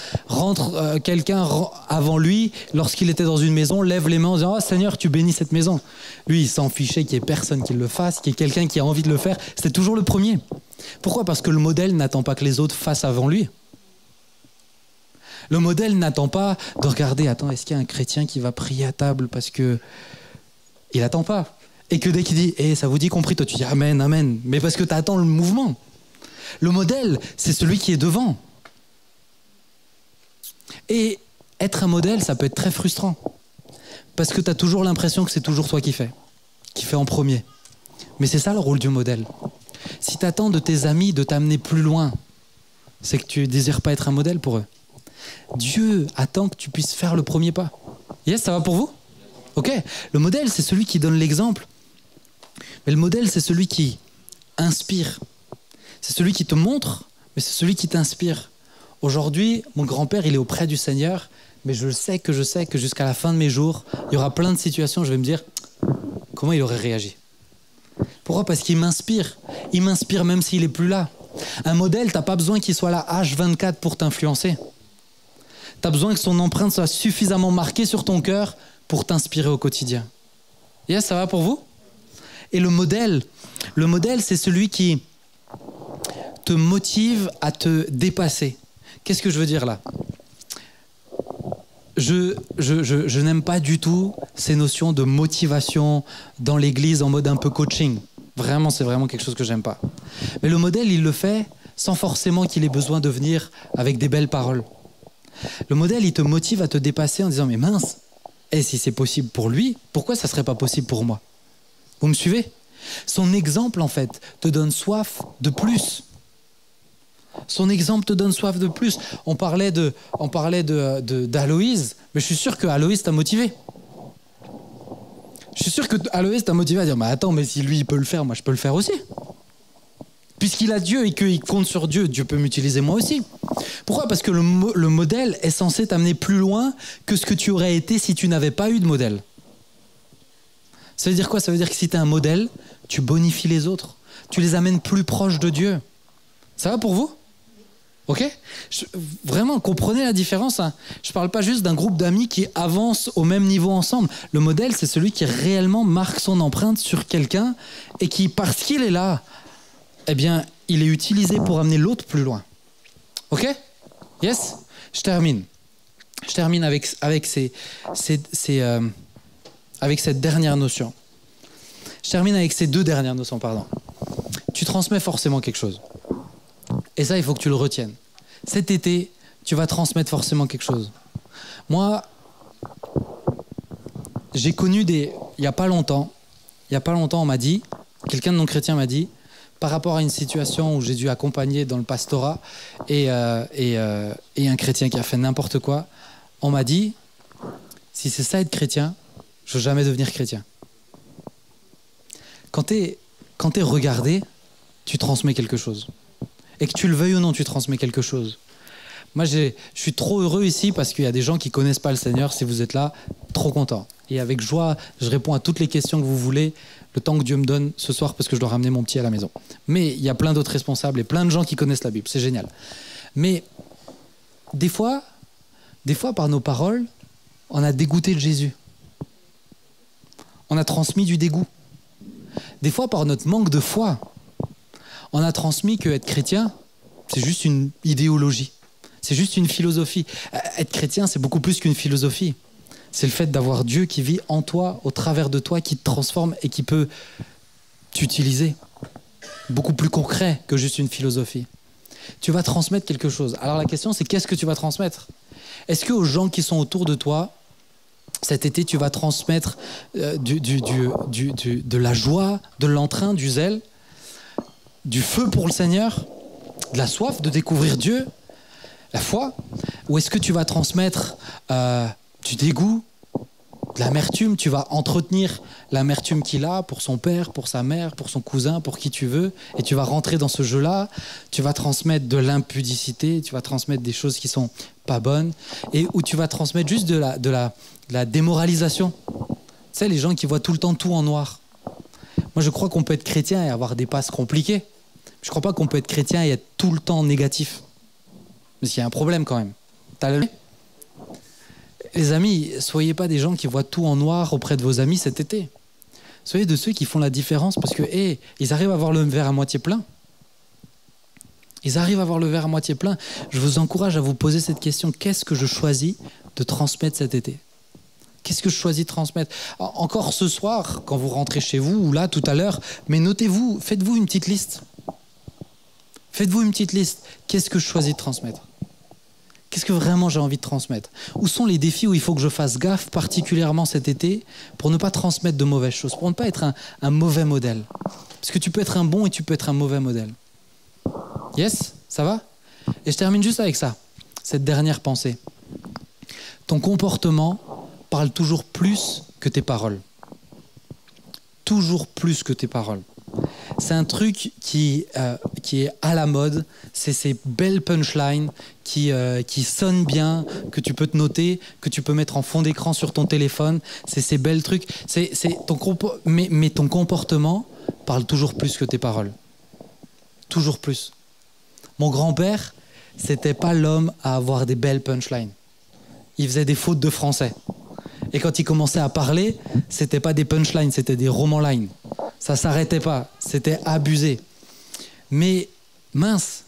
avant lui, lorsqu'il était dans une maison, lève les mains en disant « Oh Seigneur, tu bénis cette maison ». Lui, il s'en fichait qu'il n'y ait personne qui le fasse, qu'il y ait quelqu'un qui a envie de le faire. C'était toujours le premier. Pourquoi? Parce que le modèle n'attend pas que les autres fassent avant lui. Le modèle n'attend pas de regarder, attends, est-ce qu'il y a un chrétien qui va prier à table? Parce que il n'attend pas. Et que dès qu'il dit, ça vous dit compris, toi tu dis amen, amen. Mais parce que tu attends le mouvement. Le modèle, c'est celui qui est devant. Et être un modèle, ça peut être très frustrant. Parce que tu as toujours l'impression que c'est toujours toi qui fais en premier. Mais c'est ça le rôle du modèle. Si tu attends de tes amis de t'amener plus loin, c'est que tu ne désires pas être un modèle pour eux. Dieu attend que tu puisses faire le premier pas. Yes, ça va pour vous? Ok. Le modèle, c'est celui qui donne l'exemple. Mais le modèle, c'est celui qui inspire. C'est celui qui te montre, mais c'est celui qui t'inspire. Aujourd'hui, mon grand-père, il est auprès du Seigneur, mais je sais que jusqu'à la fin de mes jours, il y aura plein de situations où je vais me dire comment il aurait réagi. Pourquoi? Parce qu'il m'inspire. Il m'inspire même s'il n'est plus là. Un modèle, tu n'as pas besoin qu'il soit là H24 pour t'influencer. Tu as besoin que son empreinte soit suffisamment marquée sur ton cœur pour t'inspirer au quotidien. Yes, ça va pour vous? Et le modèle, c'est celui qui te motive à te dépasser. Qu'est-ce que je veux dire là? Je n'aime pas du tout ces notions de motivation dans l'église en mode un peu coaching. Vraiment, c'est vraiment quelque chose que j'aime pas. Mais le modèle, il le fait sans forcément qu'il ait besoin de venir avec des belles paroles. Le modèle, il te motive à te dépasser en disant « Mais mince, si c'est possible pour lui, pourquoi ça ne serait pas possible pour moi ?» Vous me suivez? Son exemple, en fait, te donne soif de plus. Son exemple te donne soif de plus. On parlait d'Aloïse, mais je suis sûr que Aloïse t'a motivé. Je suis sûr que Aloïse t'a motivé à dire « Mais attends, mais si lui, il peut le faire, moi, je peux le faire aussi. » Puisqu'il a Dieu et qu'il compte sur Dieu, Dieu peut m'utiliser moi aussi. Pourquoi? Parce que le modèle est censé t'amener plus loin que ce que tu aurais été si tu n'avais pas eu de modèle. Ça veut dire quoi? Ça veut dire que si tu es un modèle, tu bonifies les autres. Tu les amènes plus proches de Dieu. Ça va pour vous? Ok? Vraiment, comprenez la différence. Hein. Je ne parle pas juste d'un groupe d'amis qui avancent au même niveau ensemble. Le modèle, c'est celui qui réellement marque son empreinte sur quelqu'un et qui, parce qu'il est là, eh bien, il est utilisé pour amener l'autre plus loin. Ok? Yes? Je termine. Je termine avec cette dernière notion. Je termine avec ces deux dernières notions, pardon. Tu transmets forcément quelque chose. Et ça, il faut que tu le retiennes. Cet été, tu vas transmettre forcément quelque chose. Moi, j'ai connu il n'y a pas longtemps, on m'a dit, quelqu'un de non-chrétien m'a dit, par rapport à une situation où j'ai dû accompagner dans le pastorat et un chrétien qui a fait n'importe quoi, on m'a dit, si c'est ça être chrétien, je ne veux jamais devenir chrétien. Quand tu es regardé, tu transmets quelque chose. Et que tu le veuilles ou non, tu transmets quelque chose. Moi, je suis trop heureux ici parce qu'il y a des gens qui ne connaissent pas le Seigneur. Si vous êtes là, trop content. Et avec joie, je réponds à toutes les questions que vous voulez, le temps que Dieu me donne ce soir parce que je dois ramener mon petit à la maison. Mais il y a plein d'autres responsables et plein de gens qui connaissent la Bible. C'est génial. Mais des fois, par nos paroles, on a dégoûté de Jésus. On a transmis du dégoût. Des fois, par notre manque de foi, on a transmis que être chrétien, c'est juste une idéologie. C'est juste une philosophie. Être chrétien, c'est beaucoup plus qu'une philosophie. C'est le fait d'avoir Dieu qui vit en toi, au travers de toi, qui te transforme et qui peut t'utiliser. Beaucoup plus concret que juste une philosophie. Tu vas transmettre quelque chose. Alors la question, c'est qu'est-ce que tu vas transmettre? Est-ce qu'aux gens qui sont autour de toi, cet été, tu vas transmettre de la joie, de l'entrain, du zèle, du feu pour le Seigneur, de la soif de découvrir Dieu, la foi? Ou est-ce que tu vas transmettre du dégoût, de l'amertume? Tu vas entretenir l'amertume qu'il a pour son père, pour sa mère, pour son cousin, pour qui tu veux, et tu vas rentrer dans ce jeu-là. Tu vas transmettre de l'impudicité, tu vas transmettre des choses qui sont pas bonnes, et où tu vas transmettre juste de la démoralisation. Tu sais, les gens qui voient tout le temps tout en noir. Moi, je crois qu'on peut être chrétien et avoir des passes compliquées. Je ne crois pas qu'on peut être chrétien et être tout le temps négatif. Parce qu'il y a un problème quand même. Les amis, soyez pas des gens qui voient tout en noir auprès de vos amis cet été. Soyez de ceux qui font la différence parce que, ils arrivent à voir le verre à moitié plein. Ils arrivent à voir le verre à moitié plein. Je vous encourage à vous poser cette question. Qu'est-ce que je choisis de transmettre cet été? Qu'est-ce que je choisis de transmettre? Encore ce soir, quand vous rentrez chez vous, ou là, tout à l'heure, mais notez-vous, faites-vous une petite liste. Faites-vous une petite liste. Qu'est-ce que je choisis de transmettre? Qu'est-ce que vraiment j'ai envie de transmettre? Où sont les défis où il faut que je fasse gaffe, particulièrement cet été, pour ne pas transmettre de mauvaises choses, pour ne pas être un mauvais modèle? Parce que tu peux être un bon et tu peux être un mauvais modèle. Yes? Ça va? Et je termine juste avec ça, cette dernière pensée. Ton comportement parle toujours plus que tes paroles. Toujours plus que tes paroles. C'est un truc qui est à la mode. C'est ces belles punchlines qui sonnent bien, que tu peux te noter, que tu peux mettre en fond d'écran sur ton téléphone. C'est ces belles trucs. Mais ton comportement parle toujours plus que tes paroles. Toujours plus. Mon grand-père, c'était pas l'homme à avoir des belles punchlines. Il faisait des fautes de français. Et quand il commençait à parler, c'était pas des punchlines, c'était des romans-lines. Ça s'arrêtait pas, c'était abusé. Mais mince,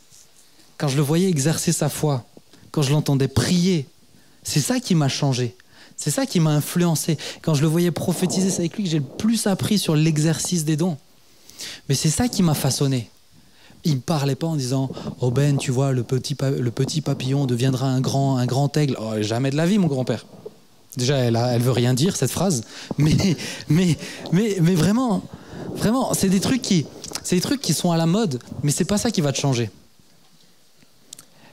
quand je le voyais exercer sa foi, quand je l'entendais prier, c'est ça qui m'a changé. C'est ça qui m'a influencé. Quand je le voyais prophétiser, c'est avec lui que j'ai le plus appris sur l'exercice des dons. Mais c'est ça qui m'a façonné. Il ne parlait pas en disant « Oh Ben, tu vois, le petit papillon deviendra un grand aigle. » Oh, jamais de la vie, mon grand-père. Déjà, elle veut rien dire, cette phrase. Mais vraiment, c'est des trucs qui sont à la mode, mais c'est pas ça qui va te changer.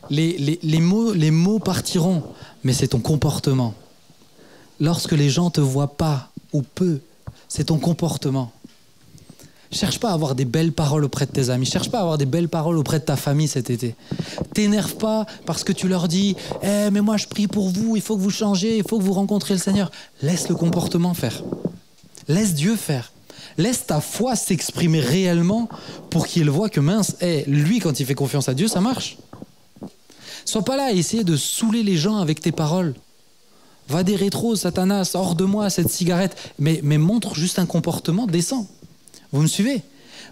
Les mots partiront, mais c'est ton comportement. Lorsque les gens te voient pas ou peu, c'est ton comportement. Cherche pas à avoir des belles paroles auprès de tes amis. Cherche pas à avoir des belles paroles auprès de ta famille cet été. T'énerve pas parce que tu leur dis « mais moi je prie pour vous, il faut que vous changez, il faut que vous rencontriez le Seigneur. » Laisse le comportement faire. Laisse Dieu faire. Laisse ta foi s'exprimer réellement pour qu'il voit que mince, lui, quand il fait confiance à Dieu, ça marche. Sois pas là à essayer de saouler les gens avec tes paroles. Va des rétros, Satanas, hors de moi cette cigarette. Mais montre juste un comportement décent. Vous me suivez?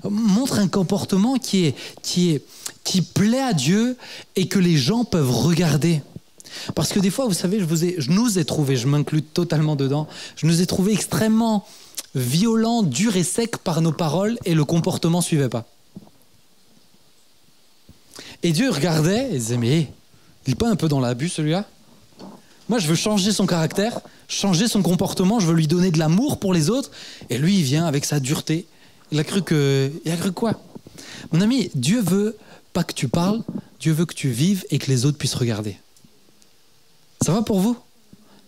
Montre un comportement qui plaît à Dieu et que les gens peuvent regarder. Parce que des fois, vous savez, je nous ai trouvé, je m'inclus totalement dedans, je nous ai trouvé extrêmement violents, durs et secs par nos paroles et le comportement ne suivait pas. Et Dieu regardait et disait, mais il n'est pas un peu dans l'abus celui-là? Moi, je veux changer son caractère, changer son comportement, je veux lui donner de l'amour pour les autres. Et lui, il vient avec sa dureté. Il a cru quoi? Mon ami, Dieu veut pas que tu parles, Dieu veut que tu vives et que les autres puissent regarder. Ça va pour vous?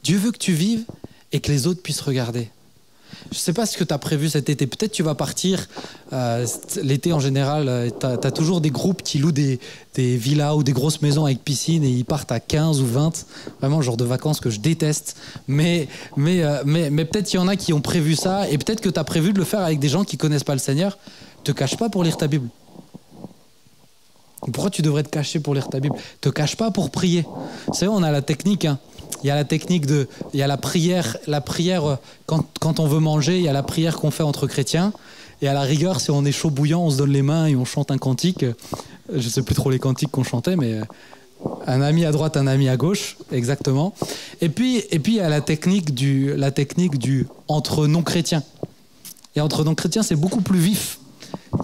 Dieu veut que tu vives et que les autres puissent regarder. Je ne sais pas ce que tu as prévu cet été. Peut-être tu vas partir. L'été en général, tu as toujours des groupes qui louent des villas ou des grosses maisons avec piscine et ils partent à 15 ou 20. Vraiment le genre de vacances que je déteste. Mais peut-être qu'il y en a qui ont prévu ça et peut-être que tu as prévu de le faire avec des gens qui ne connaissent pas le Seigneur. Te cache pas pour lire ta Bible. Pourquoi tu devrais te cacher pour lire ta Bible? Te cache pas pour prier. Vous savez, on a la technique, hein. Il y a la technique il y a la prière quand on veut manger, il y a la prière qu'on fait entre chrétiens. Et à la rigueur, si on est chaud bouillant, on se donne les mains et on chante un cantique. Je ne sais plus trop les cantiques qu'on chantait, mais un ami à droite, un ami à gauche, exactement. Et puis il y a la technique du entre non-chrétiens. Et entre non-chrétiens, c'est beaucoup plus vif.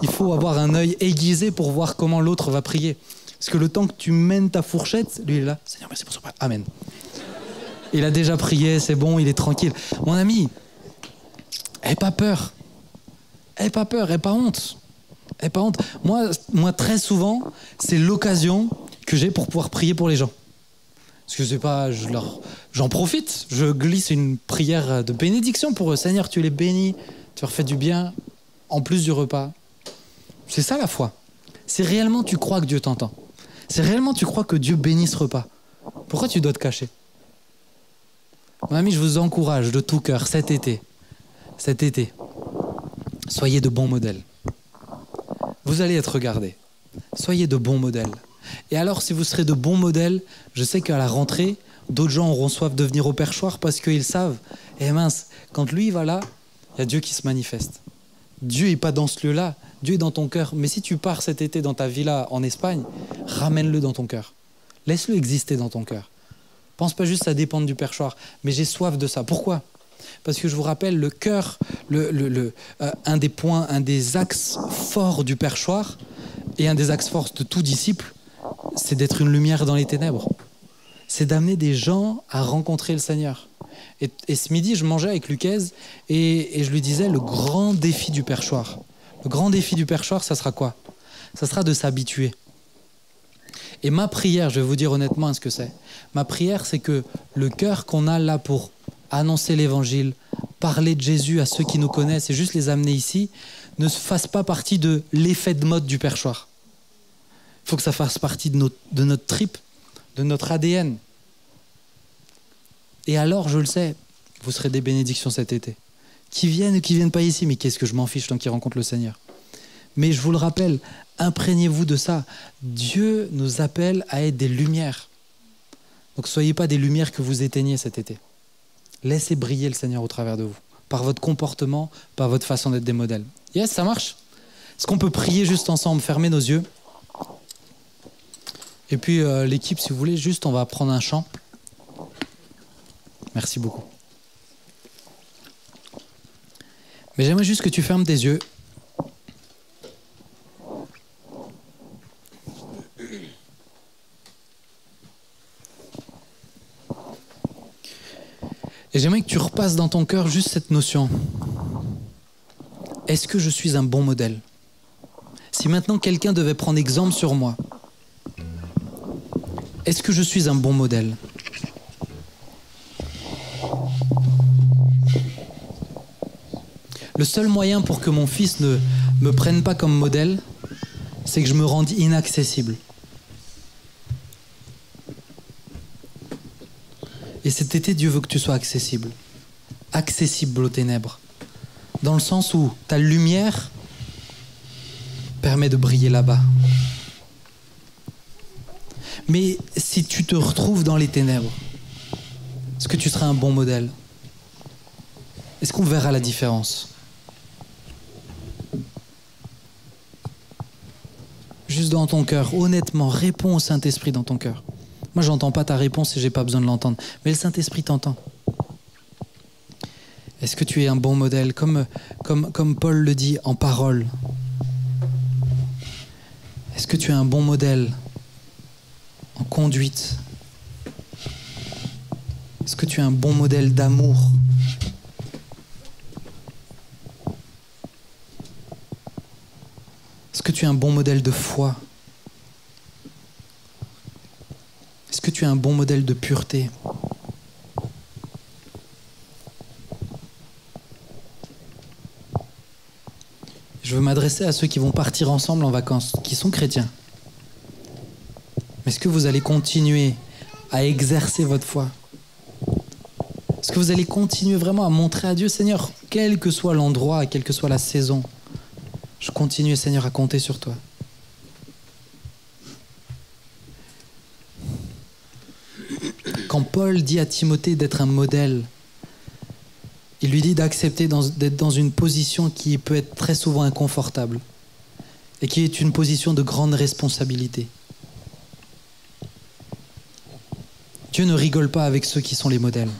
Il faut avoir un œil aiguisé pour voir comment l'autre va prier. Parce que le temps que tu mènes ta fourchette, lui il est là. Seigneur, merci pour ce pain. Amen. Il a déjà prié, c'est bon, il est tranquille. Mon ami, aie pas peur. Aie pas peur, aie pas honte. Aie pas honte. Moi, très souvent, c'est l'occasion que j'ai pour pouvoir prier pour les gens. Parce que c'est pas, j'en profite. Je glisse une prière de bénédiction pour eux. Seigneur, tu les bénis, tu leur fais du bien, en plus du repas. C'est ça la foi. C'est réellement tu crois que Dieu t'entend. C'est réellement tu crois que Dieu bénit ce repas. Pourquoi tu dois te cacher? Mon ami, je vous encourage de tout cœur cet été, soyez de bons modèles. Vous allez être regardés. Soyez de bons modèles. Et alors, si vous serez de bons modèles, je sais qu'à la rentrée, d'autres gens auront soif de venir au perchoir parce qu'ils savent, mince, quand lui va là, il y a Dieu qui se manifeste. Dieu n'est pas dans ce lieu-là, Dieu est dans ton cœur. Mais si tu pars cet été dans ta villa en Espagne, ramène-le dans ton cœur. Laisse-le exister dans ton cœur. Pense pas juste ça dépend du perchoir, mais j'ai soif de ça. Pourquoi? Parce que je vous rappelle, le cœur, un des axes forts du perchoir et un des axes forts de tout disciple, c'est d'être une lumière dans les ténèbres. C'est d'amener des gens à rencontrer le Seigneur. Et ce midi, je mangeais avec Lucas et je lui disais le grand défi du perchoir. Le grand défi du perchoir, ça sera quoi? Ça sera de s'habituer. Et ma prière, je vais vous dire honnêtement ce que c'est. Ma prière, c'est que le cœur qu'on a là pour annoncer l'évangile, parler de Jésus à ceux qui nous connaissent et juste les amener ici, ne fasse pas partie de l'effet de mode du perchoir. Il faut que ça fasse partie de notre trip, de notre ADN. Et alors, je le sais, vous serez des bénédictions cet été. Qui viennent ou qui ne viennent pas ici, mais qu'est-ce que je m'en fiche tant qu'ils rencontrent le Seigneur. Mais je vous le rappelle, imprégnez-vous de ça. Dieu nous appelle à être des lumières. Donc soyez pas des lumières que vous éteignez cet été. Laissez briller le Seigneur au travers de vous. Par votre comportement, par votre façon d'être des modèles. Yes, ça marche? Est-ce qu'on peut prier juste ensemble, fermer nos yeux? Et puis l'équipe, si vous voulez, juste on va prendre un chant. Merci beaucoup. Mais j'aimerais juste que tu fermes tes yeux. Et j'aimerais que tu repasses dans ton cœur juste cette notion. Est-ce que je suis un bon modèle? Si maintenant quelqu'un devait prendre exemple sur moi, est-ce que je suis un bon modèle? Le seul moyen pour que mon fils ne me prenne pas comme modèle, c'est que je me rende inaccessible. Et cet été, Dieu veut que tu sois accessible. Accessible aux ténèbres. dans le sens où ta lumière permet de briller là-bas. Mais si tu te retrouves dans les ténèbres, est-ce que tu seras un bon modèle? Est-ce qu'on verra la différence? Juste dans ton cœur, honnêtement, réponds au Saint-Esprit dans ton cœur. Moi, j'entends pas ta réponse et j'ai pas besoin de l'entendre. Mais le Saint-Esprit t'entend. Est-ce que tu es un bon modèle, comme Paul le dit en parole? Est-ce que tu es un bon modèle en conduite? Est-ce que tu es un bon modèle d'amour? Est-ce que tu es un bon modèle de foi? Est-ce que tu es un bon modèle de pureté? Je veux m'adresser à ceux qui vont partir ensemble en vacances, qui sont chrétiens. Mais est-ce que vous allez continuer à exercer votre foi? Est-ce que vous allez continuer vraiment à montrer à Dieu, Seigneur, quel que soit l'endroit, quelle que soit la saison, je continue, Seigneur, à compter sur toi. Quand Paul dit à Timothée d'être un modèle, il lui dit d'accepter d'être dans une position qui peut être très souvent inconfortable et qui est une position de grande responsabilité. Dieu ne rigole pas avec ceux qui sont les modèles.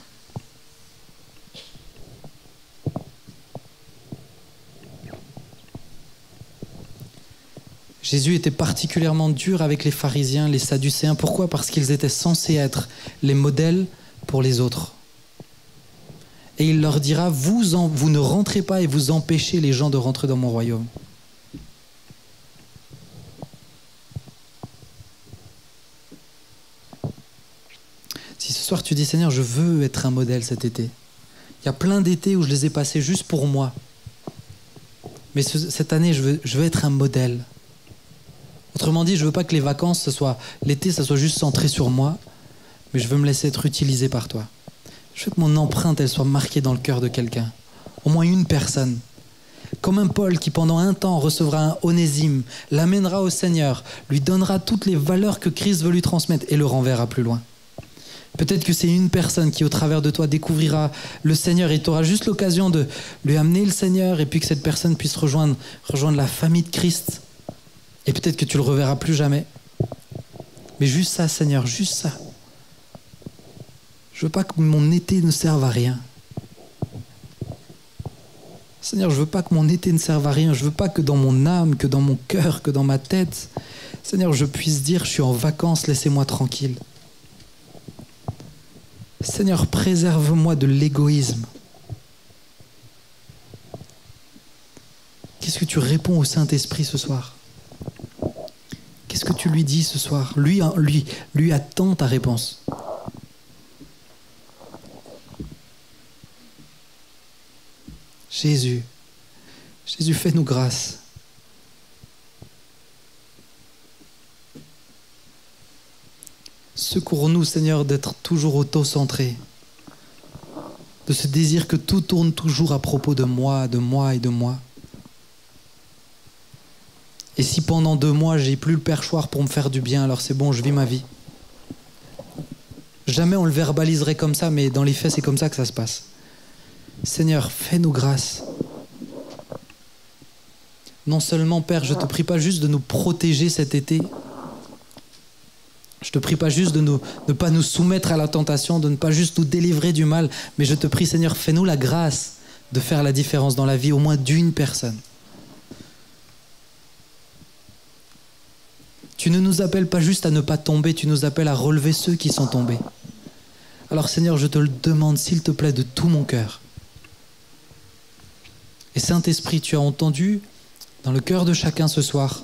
Jésus était particulièrement dur avec les pharisiens, les sadducéens. Pourquoi? Parce qu'ils étaient censés être les modèles pour les autres. Et il leur dira, vous ne rentrez pas et vous empêchez les gens de rentrer dans mon royaume. Si ce soir tu dis, Seigneur, je veux être un modèle cet été. Il y a plein d'étés où je les ai passés juste pour moi. Mais cette année, je veux être un modèle. Autrement dit, je veux pas que les vacances, l'été, ça soit juste centré sur moi, mais je veux me laisser être utilisé par toi. Je veux que mon empreinte, elle soit marquée dans le cœur de quelqu'un. Au moins une personne. Comme un Paul qui, pendant un temps, recevra un Onésime, l'amènera au Seigneur, lui donnera toutes les valeurs que Christ veut lui transmettre et le renverra plus loin. Peut-être que c'est une personne qui, au travers de toi, découvrira le Seigneur et tu auras juste l'occasion de lui amener le Seigneur et puis que cette personne puisse rejoindre la famille de Christ. Et peut-être que tu le reverras plus jamais. Mais juste ça, Seigneur, juste ça. Je veux pas que mon été ne serve à rien. Seigneur, je veux pas que mon été ne serve à rien. Je veux pas que dans mon âme, que dans mon cœur, que dans ma tête, Seigneur, je puisse dire, je suis en vacances, laissez-moi tranquille. Seigneur, préserve-moi de l'égoïsme. Qu'est-ce que tu réponds au Saint-Esprit ce soir? Qu'est-ce que tu lui dis ce soir? Lui attend ta réponse. Jésus, fais-nous grâce. Secours-nous, Seigneur, d'être toujours auto-centrés, de ce désir que tout tourne toujours à propos de moi et de moi. Et si pendant 2 mois, j'ai plus le perchoir pour me faire du bien, alors c'est bon, je vis ma vie. Jamais on le verbaliserait comme ça, mais dans les faits, c'est comme ça que ça se passe. Seigneur, fais-nous grâce. Non seulement, Père, je te prie pas juste de nous protéger cet été. Je te prie pas juste de ne pas nous soumettre à la tentation, de ne pas juste nous délivrer du mal, mais je te prie, Seigneur, fais-nous la grâce de faire la différence dans la vie au moins d'une personne. Tu ne nous appelles pas juste à ne pas tomber, tu nous appelles à relever ceux qui sont tombés. Alors Seigneur, je te le demande, s'il te plaît, de tout mon cœur. Et Saint-Esprit, tu as entendu dans le cœur de chacun ce soir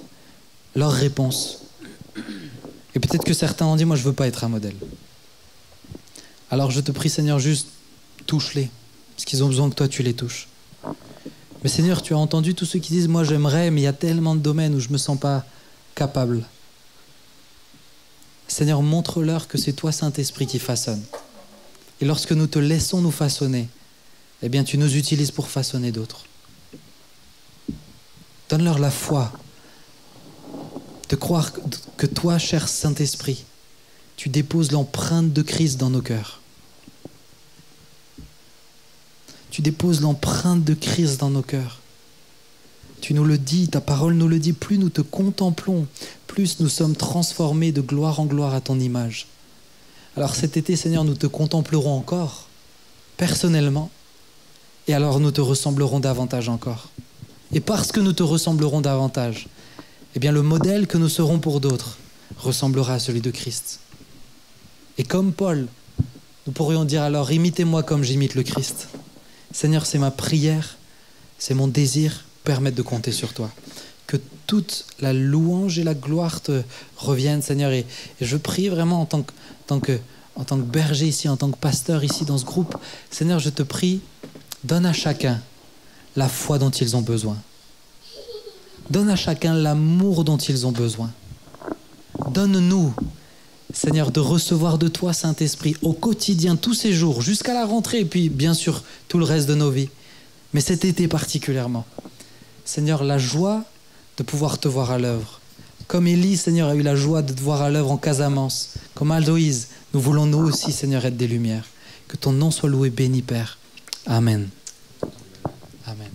leur réponse. Et peut-être que certains ont dit, moi je ne veux pas être un modèle. Alors je te prie, Seigneur, juste touche-les, parce qu'ils ont besoin que toi tu les touches. Mais Seigneur, tu as entendu tous ceux qui disent, moi j'aimerais, mais il y a tellement de domaines où je ne me sens pas capable. Seigneur, montre-leur que c'est toi, Saint-Esprit, qui façonne. Et lorsque nous te laissons nous façonner, eh bien tu nous utilises pour façonner d'autres. Donne-leur la foi de croire que toi, cher Saint-Esprit, tu déposes l'empreinte de Christ dans nos cœurs. Tu déposes l'empreinte de Christ dans nos cœurs. Tu nous le dis, ta parole nous le dit, plus nous te contemplons, plus nous sommes transformés de gloire en gloire à ton image. Alors cet été, Seigneur, nous te contemplerons encore, personnellement, et alors nous te ressemblerons davantage encore. Et parce que nous te ressemblerons davantage, eh bien le modèle que nous serons pour d'autres ressemblera à celui de Christ. Et comme Paul, nous pourrions dire alors, imitez-moi comme j'imite le Christ. Seigneur, c'est ma prière, c'est mon désir, permettre de compter sur toi. Que toute la louange et la gloire te reviennent, Seigneur. Et je prie vraiment en tant que berger ici, en tant que pasteur ici dans ce groupe, Seigneur, je te prie, donne à chacun la foi dont ils ont besoin. Donne à chacun l'amour dont ils ont besoin. Donne-nous, Seigneur, de recevoir de toi, Saint-Esprit, au quotidien, tous ces jours, jusqu'à la rentrée, et puis bien sûr, tout le reste de nos vies. Mais cet été particulièrement. Seigneur, la joie de pouvoir te voir à l'œuvre. Comme Élie, Seigneur, a eu la joie de te voir à l'œuvre en Casamance. Comme Aldoïse, nous voulons nous aussi, Seigneur, être des lumières. Que ton nom soit loué, béni, Père. Amen. Amen.